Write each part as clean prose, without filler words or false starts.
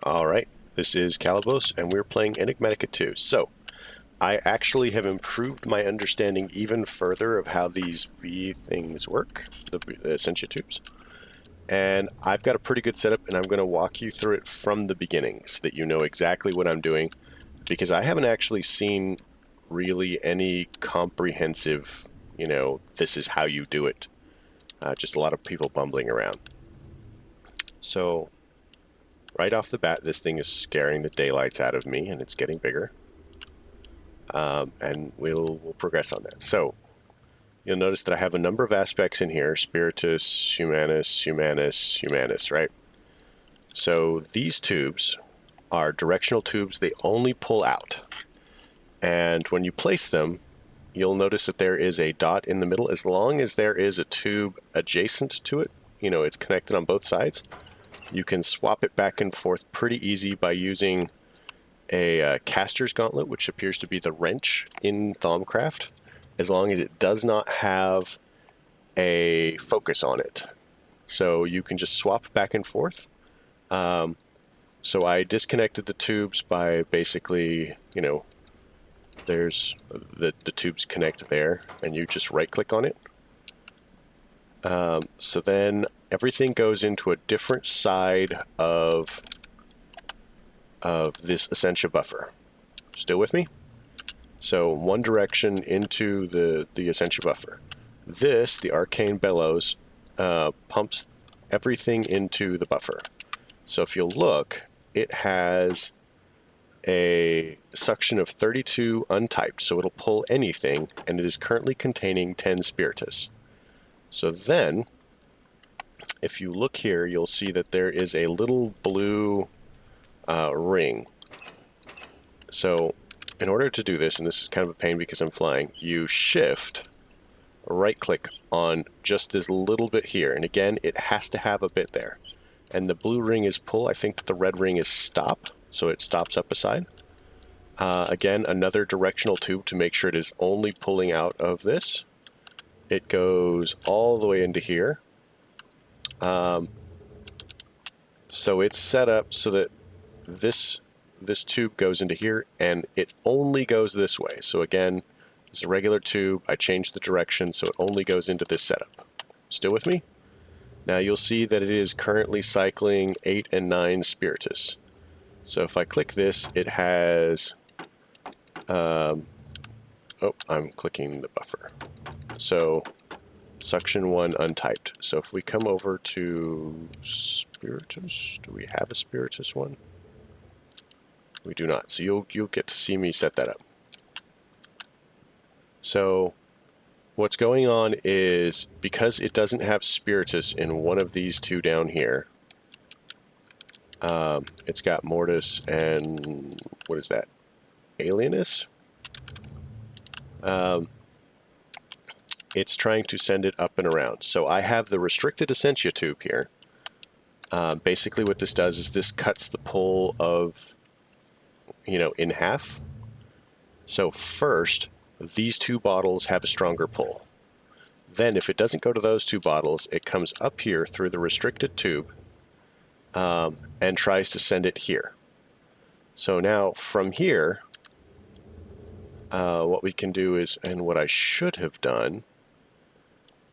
Alright, this is Calibos, and we're playing Enigmatica 2. So, I actually have improved my understanding even further of how these V things work, the Essentia tubes. And I've got a pretty good setup, and I'm going to walk you through it from the beginning so that you know exactly what I'm doing, because I haven't actually seen really any comprehensive, this is how you do it. Just a lot of people bumbling around. So, right off the bat, this thing is scaring the daylights out of me, and it's getting bigger. And we'll progress on that. So, you'll notice that I have a number of aspects in here: Spiritus, Humanus, Humanus, Humanus, right? So these tubes are directional tubes. They only pull out. And when you place them, you'll notice that there is a dot in the middle. As long as there is a tube adjacent to it, it's connected on both sides, you can swap it back and forth pretty easy by using a caster's gauntlet, which appears to be the wrench in Thaumcraft, as long as it does not have a focus on it. So you can just swap back and forth. So I disconnected the tubes by basically, there's the tubes connect there, and you just right click on it. So then everything goes into a different side of this Essentia buffer. Still with me? So one direction into the Essentia buffer. This, the arcane bellows, pumps everything into the buffer. So if you'll look, it has a suction of 32 untyped, so it'll pull anything, and it is currently containing 10 spiritus. So then, if you look here, you'll see that there is a little blue ring. So in order to do this, and this is kind of a pain because I'm flying, you shift, right click on just this little bit here, and again, it has to have a bit there. And the blue ring is pull. I think that the red ring is stop, so it stops up aside. Again, another directional tube to make sure it is only pulling out of this. It goes all the way into here. So it's set up so that this tube goes into here, and it only goes this way. So again, it's a regular tube. I changed the direction, so it only goes into this setup. Still with me? Now you'll see that it is currently cycling 8 and 9 spiritus. So if I click this, it has... oh, I'm clicking the buffer. So suction 1 untyped. So if we come over to spiritus, do we have a spiritus one? We do not. So you'll get to see me set that up. So what's going on is, because it doesn't have spiritus in one of these two down here, it's got mortis and what is that? Alienus? It's trying to send it up and around. So I have the restricted Essentia tube here. Basically what this does is this cuts the pull of, in half. So first, these two bottles have a stronger pull. Then if it doesn't go to those two bottles, it comes up here through the restricted tube and tries to send it here. So now from here, what we can do is, and what I should have done,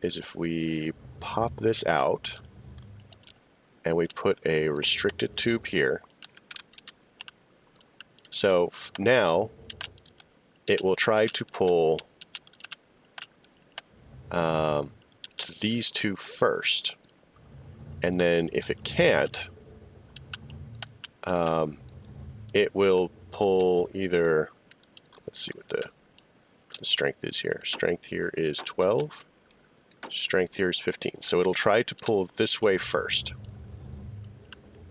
is if we pop this out and we put a restricted tube here. So now it will try to pull to these two first, and then if it can't, it will pull either, let's see what the strength is here. Strength here is 12, strength here is 15. So it'll try to pull this way first.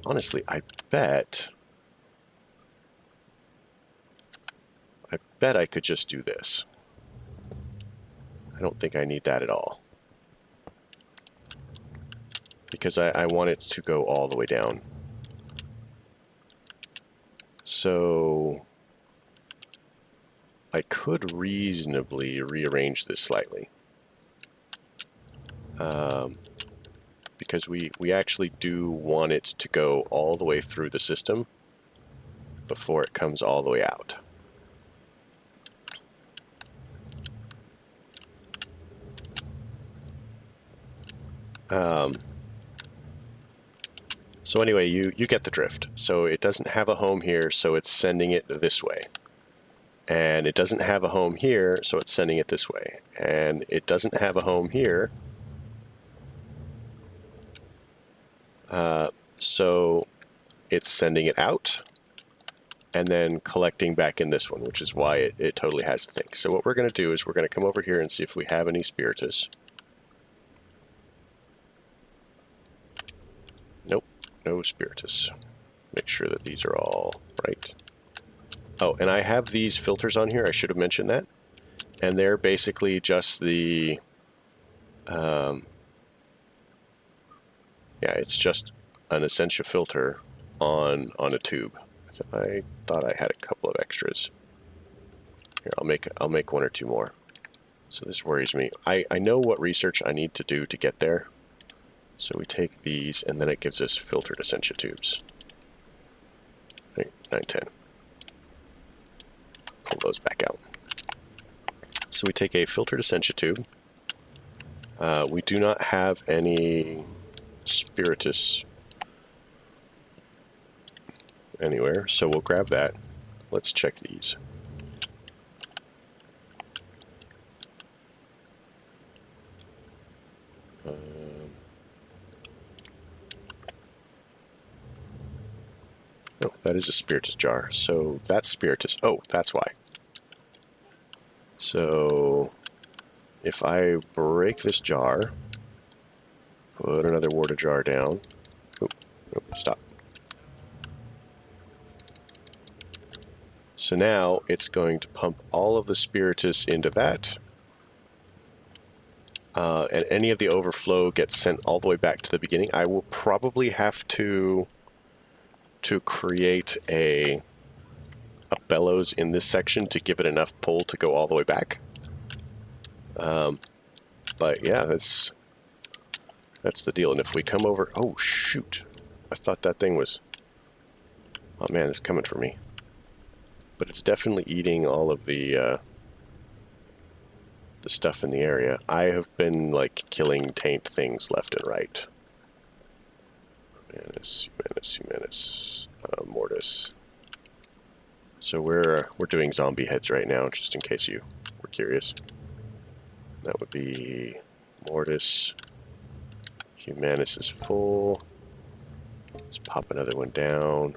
Honestly, I bet I could just do this. I don't think I need that at all, because I want it to go all the way down. So I could reasonably rearrange this slightly. because we actually do want it to go all the way through the system before it comes all the way out. So anyway, you get the drift. So it doesn't have a home here, so it's sending it this way. And it doesn't have a home here, so it's sending it this way. And it doesn't have a home here, so it's sending it out and then collecting back in this one, which is why it totally has to think. So what we're going to do is we're going to come over here and see if we have any spiritus. Nope, no spiritus. Make sure that these are all right. Oh, and I have these filters on here. I should have mentioned that. And they're basically just the, yeah, it's just an Essentia filter on a tube. So I thought I had a couple of extras. Here, I'll make one or two more. So this worries me. I know what research I need to do to get there. So we take these, and then it gives us filtered Essentia tubes. 9, 10. Pull those back out. So we take a filtered Essentia tube. We do not have any spiritus anywhere, so we'll grab that. Let's check these. No, that is a spiritus jar. So that's spiritus. Oh, that's why. So if I break this jar, put another water jar down. Oh, stop. So now it's going to pump all of the spiritus into that. And any of the overflow gets sent all the way back to the beginning. I will probably have to create a bellows in this section to give it enough pull to go all the way back. But yeah, that's the deal. And if we come over, oh shoot, I thought that thing was, oh man, it's coming for me. But it's definitely eating all of the stuff in the area. I have been like killing taint things left and right. Humanus, Mortis. So we're doing zombie heads right now, just in case you were curious. That would be Mortis. Humanus is full. Let's pop another one down.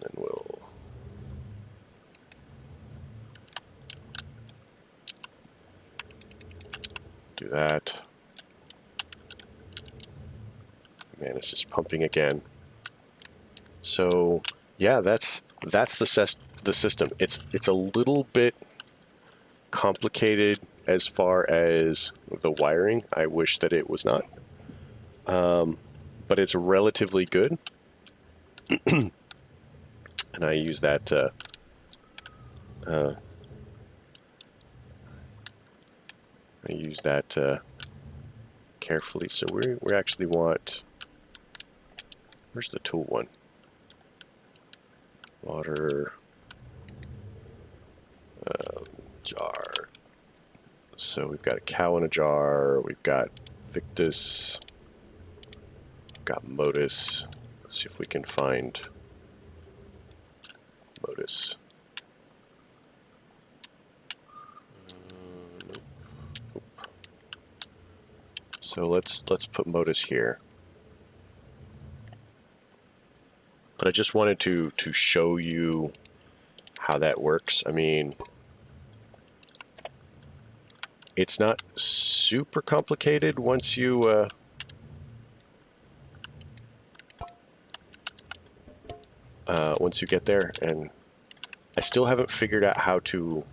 Then we'll do that. Humanus is pumping again. So yeah, that's the system. It's a little bit complicated as far as the wiring. I wish that it was not, but it's relatively good. And I use that carefully. So we actually want. Where's the tool one? Water jar. So we've got a cow in a jar. We've got Victus. We've got Modus. Let's see if we can find Modus. So let's put Modus here. But I just wanted to show you how that works. I mean, it's not super complicated once you get there, and I still haven't figured out how to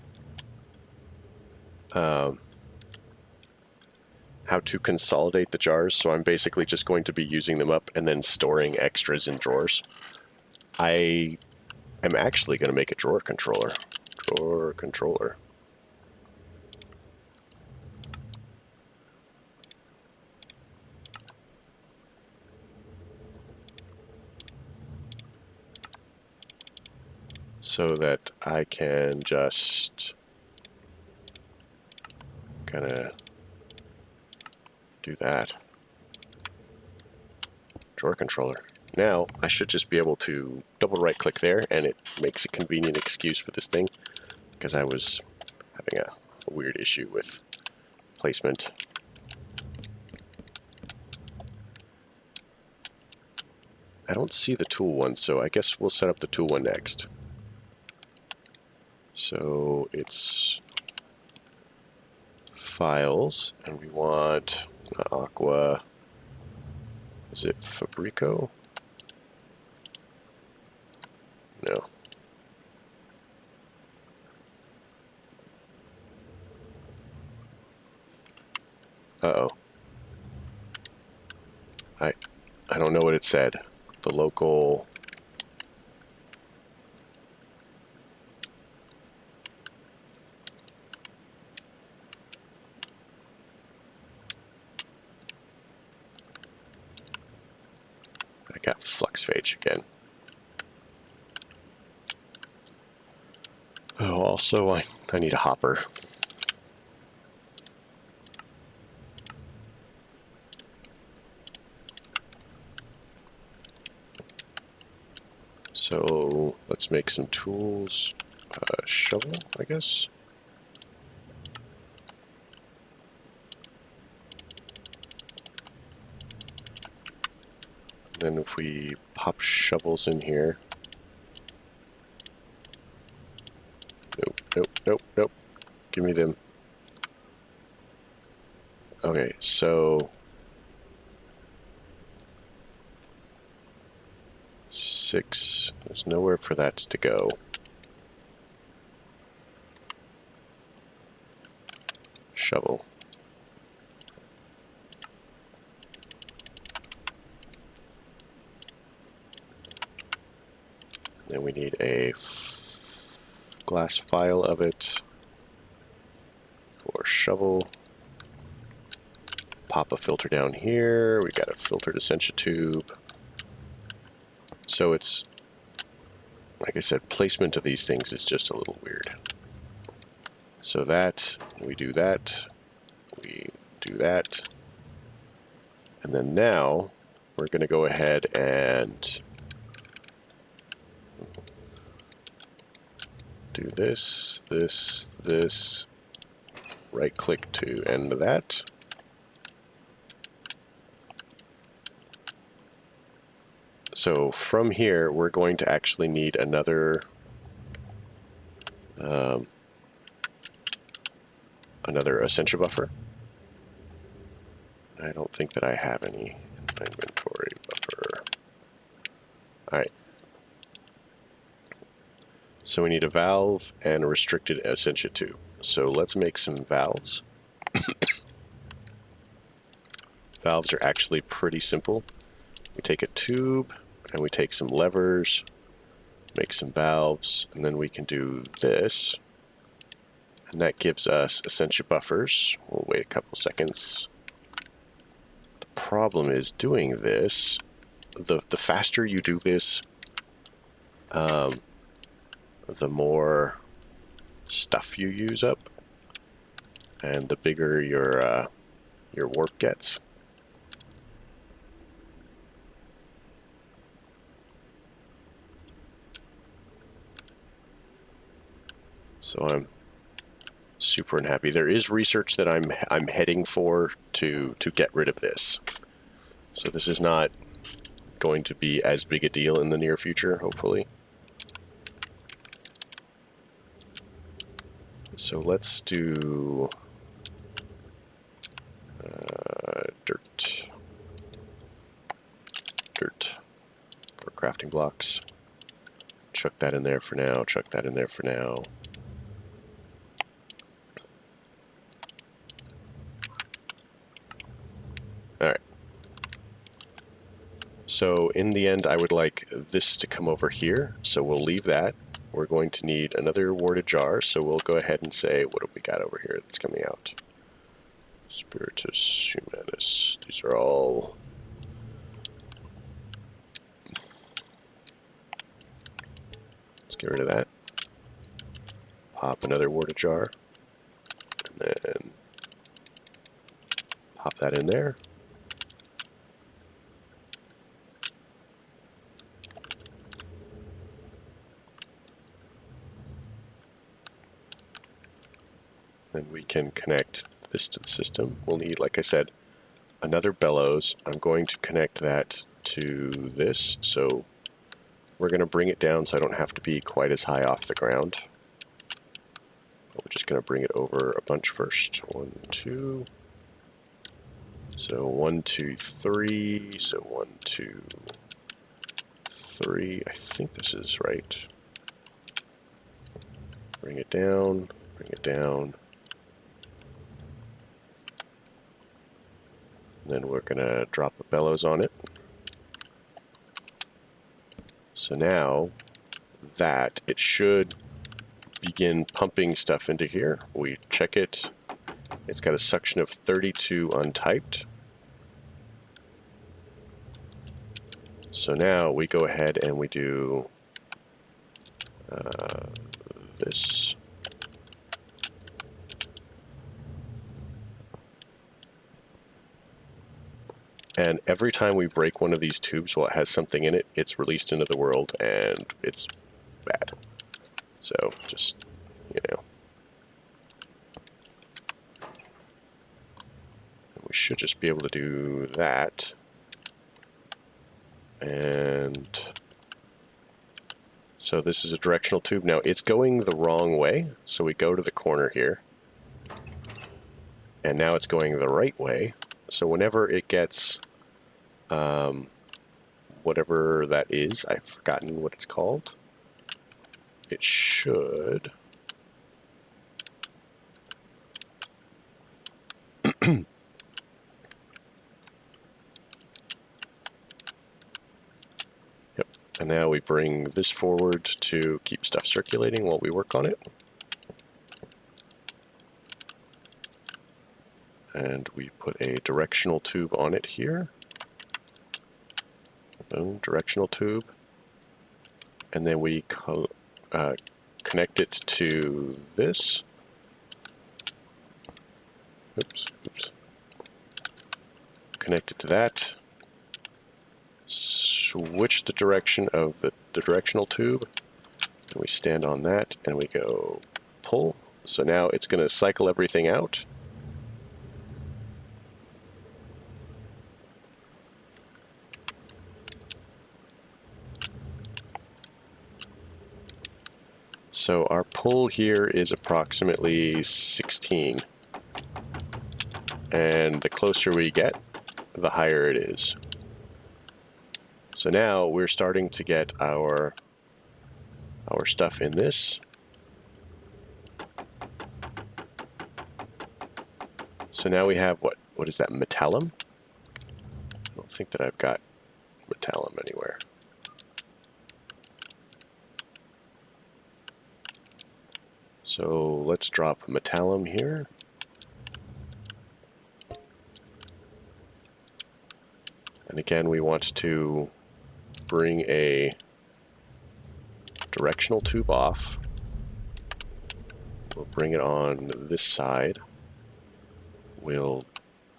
consolidate the jars. So I'm basically just going to be using them up and then storing extras in drawers. I am actually going to make a drawer controller. Drawer controller. so that I can just kind of do that. Drawer controller. Now I should just be able to double right click there, and it makes a convenient excuse for this thing, because I was having a weird issue with placement. I don't see the tool one, so I guess we'll set up the tool one next. So it's files, and we want Aqua. Is it Fabrico? No. Uh-oh. I don't know what it said. The local... I got flux phage again. Oh, also I need a hopper. So let's make some tools. Shovel, I guess. Then if we pop shovels in here. Nope, nope, nope, nope. Give me them. Okay, so 6, there's nowhere for that to go. Shovel. Then we need a glass file of it for shovel. Pop a filter down here. We got a filtered Essentia tube. So it's, like I said, placement of these things is just a little weird. So that, we do that, we do that. And then now we're going to go ahead and do this, this, this, right click to end that. So from here, we're going to actually need another Essentia buffer. I don't think that I have any in my inventory buffer. All right. So we need a valve and a restricted Essentia tube. So let's make some valves. Valves are actually pretty simple. We take a tube and we take some levers, make some valves, and then we can do this. And that gives us Essentia buffers. We'll wait a couple seconds. The problem is doing this, the faster you do this, the more stuff you use up, and the bigger your warp gets. So I'm super unhappy. There is research that I'm heading for to get rid of this. So this is not going to be as big a deal in the near future, hopefully. So let's do dirt for crafting blocks. Chuck that in there for now. Chuck that in there for now. All right. So in the end, I would like this to come over here. So we'll leave that. We're going to need another warded jar, so we'll go ahead and say, what have we got over here that's coming out? Spiritus Humanus. These are all... Let's get rid of that. pop another water jar, and then pop that in there. Then we can connect this to the system. We'll need, like I said, another bellows. I'm going to connect that to this, so we're going to bring it down so I don't have to be quite as high off the ground. We're just going to bring it over a bunch first. 1, 2. So 1, 2, 3. So 1, 2, 3. I think this is right. Bring it down. Bring it down. And then we're going to drop a bellows on it. So now that it should begin pumping stuff into here. We check it. It's got a suction of 32 untyped. So now we go ahead and we do this. And every time we break one of these tubes while it has something in it, it's released into the world and it's bad. So just, you know. We should just be able to do that. And so this is a directional tube. Now it's going the wrong way. So we go to the corner here. And now it's going the right way. So whenever it gets whatever that is, I've forgotten what it's called, it should Yep. And now we bring this forward to keep stuff circulating while we work on it. And we put a directional tube on it here. Boom, directional tube. And then we connect it to this. Oops. Connect it to that. Switch the direction of the directional tube. And we stand on that and we go pull. So now it's going to cycle everything out. So our pull here is approximately 16. And the closer we get, the higher it is. So now we're starting to get our stuff in this. So now we have what is that, metallum? I don't think that I've got metallum anywhere. So let's drop metallum here. And again, we want to bring a directional tube off. We'll bring it on this side. We'll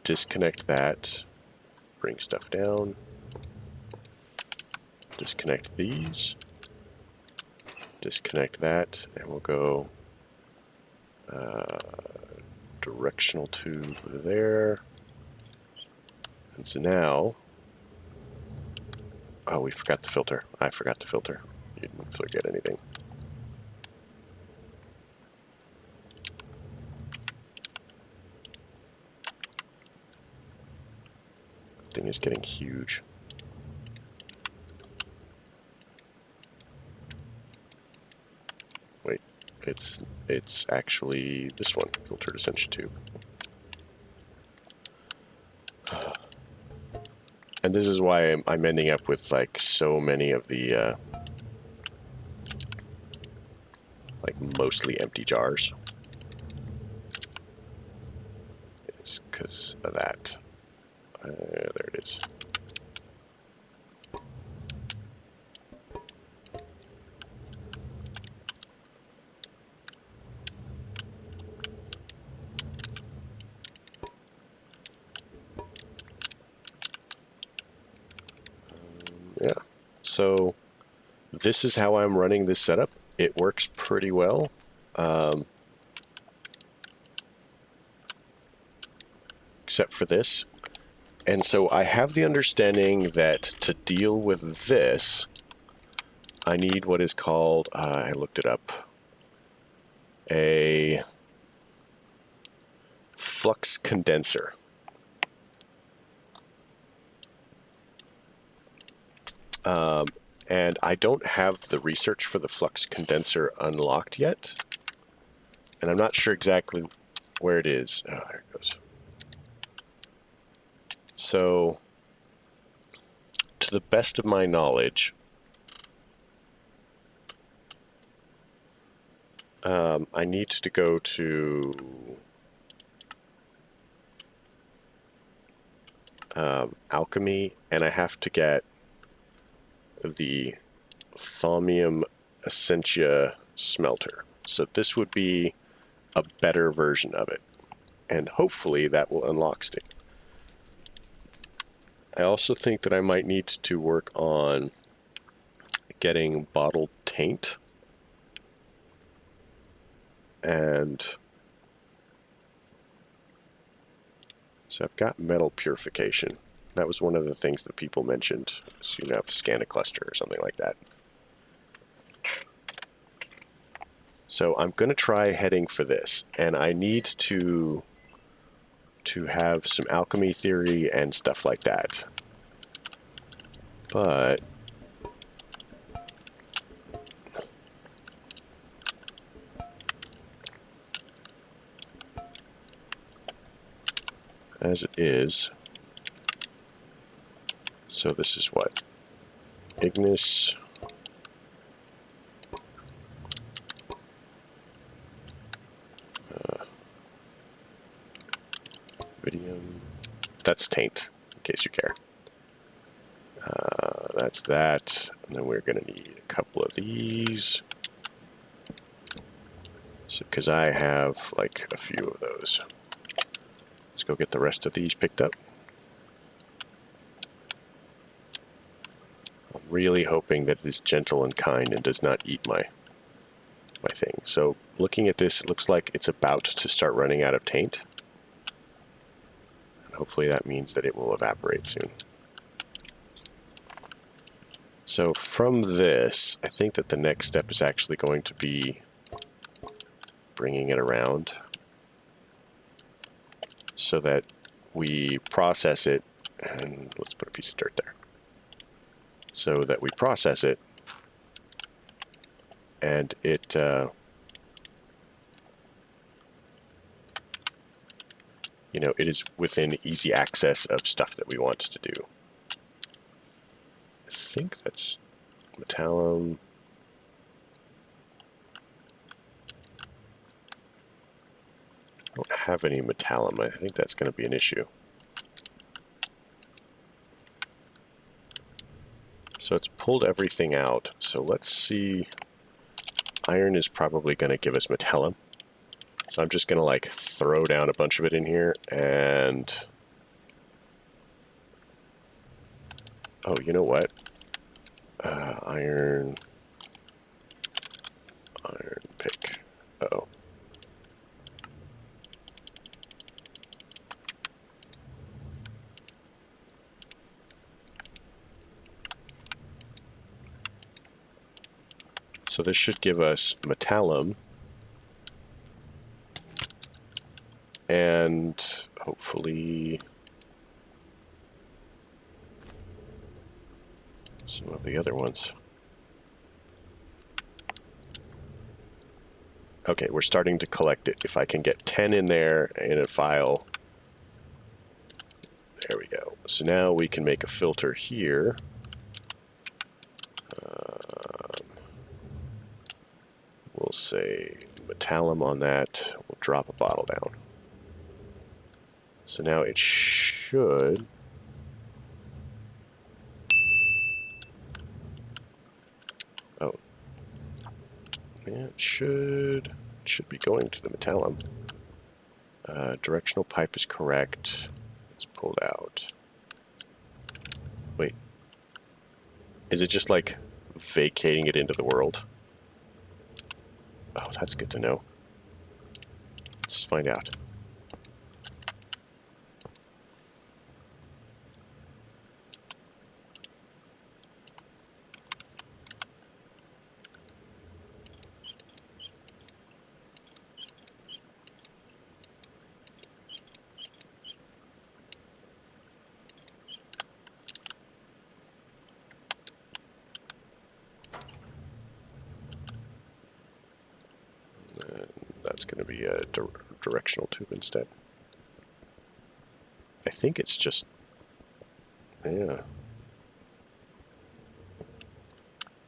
disconnect that, bring stuff down, disconnect these, disconnect that, and we'll go directional tube there. And so now, oh, we forgot the filter. I forgot the filter. You didn't forget anything. Thing is getting huge. Wait, it's actually this one, filtered Essentia tube. And this is why I'm ending up with like so many of the like mostly empty jars. It's because of that. There it is. So this is how I'm running this setup. It works pretty well. Except for this. And so I have the understanding that to deal with this, I need what is called, I looked it up, a Flux Condenser. And I don't have the research for the Flux Condenser unlocked yet. And I'm not sure exactly where it is. Oh, there it goes. So, to the best of my knowledge, I need to go to Alchemy, and I have to get the Essentia smelter. So this would be a better version of it, and hopefully that will unlock Steam. I also think that I might need to work on getting bottled taint, and so I've got metal purification. That was one of the things that people mentioned. So you have scan a cluster or something like that. So I'm going to try heading for this, and I need to have some alchemy theory and stuff like that. But as it is, so this is what? Ignis. Iridium. That's taint, in case you care. That's that. And then we're going to need a couple of these. So, because I have like a few of those. Let's go get the rest of these picked up. I'm really hoping that it is gentle and kind and does not eat my thing. So looking at this, it looks like it's about to start running out of taint. And hopefully that means that it will evaporate soon. So from this, I think that the next step is actually going to be bringing it around so that we process it, and let's put a piece of dirt there, so that we process it and it you know, it is within easy access of stuff that we want to do. I think that's metallum. I don't have any metallum. I think that's going to be an issue. So it's pulled everything out. So let's see. Iron is probably going to give us metallum. So I'm just going to like throw down a bunch of it in here and... Oh, you know what? Iron pick. Uh-oh. So this should give us metallum and hopefully some of the other ones. Okay, we're starting to collect it. If I can get 10 in there in a file, there we go. So now we can make a filter here. We'll say metallum on that. We'll drop a bottle down. So now it should... Oh. Yeah, it should be going to the metallum. Directional pipe is correct. It's pulled out. Wait. Is it just like vacating it into the world? Oh, that's good to know. Let's find out. That's going to be a directional tube instead. I think it's just, yeah.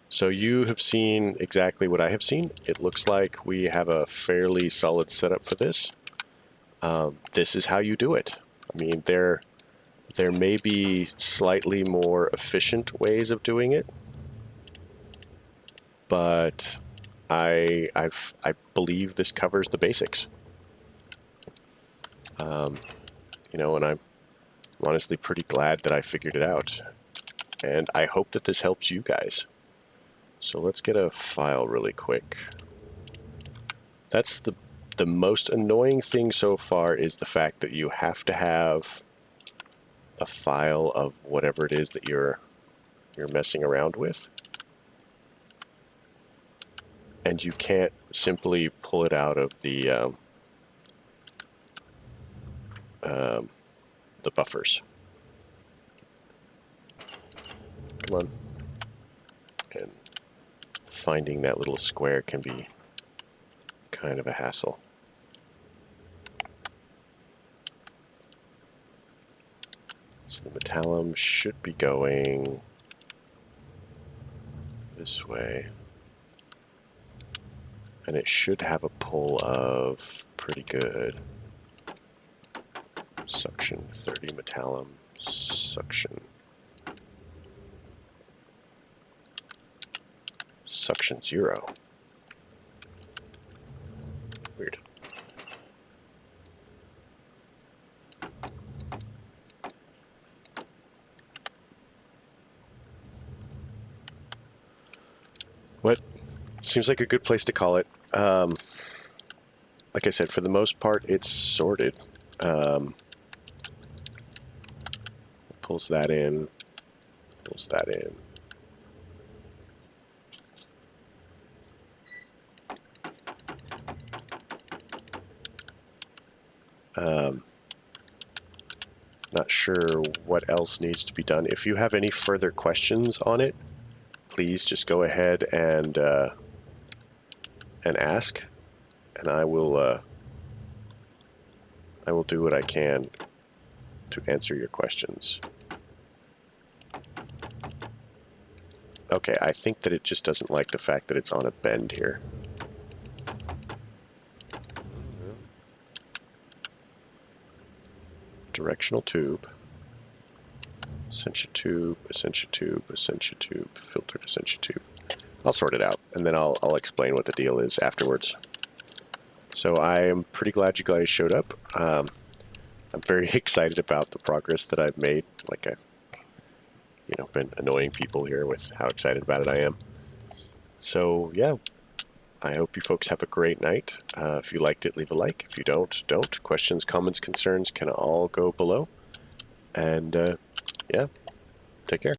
So you have seen exactly what I have seen. It looks like we have a fairly solid setup for this. This is how you do it. I mean, there may be slightly more efficient ways of doing it, but I believe this covers the basics. You know, and I'm honestly pretty glad that I figured it out. And I hope that this helps you guys. So let's get a file really quick. That's the most annoying thing so far, is the fact that you have to have a file of whatever it is that you're messing around with. And you can't simply pull it out of the buffers. Come on. And finding that little square can be kind of a hassle. So the metallum should be going this way. And it should have a pull of pretty good. Suction 30 metallum, suction 0. Weird. What? Seems like a good place to call it. Like I said, for the most part, it's sorted. Pulls that in, pulls that in. Not sure what else needs to be done. If you have any further questions on it, please just go ahead and ask, and I will do what I can to answer your questions. Okay, I think that it just doesn't like the fact that it's on a bend here. Directional tube, Essentia tube, Essentia tube, Essentia tube, filtered Essentia tube. I'll sort it out, and then I'll explain what the deal is afterwards. So I am pretty glad you guys showed up. I'm very excited about the progress that I've made. Like I've, been annoying people here with how excited about it I am. So yeah, I hope you folks have a great night. If you liked it, leave a like. If you don't. Questions, comments, concerns can all go below. And yeah, take care.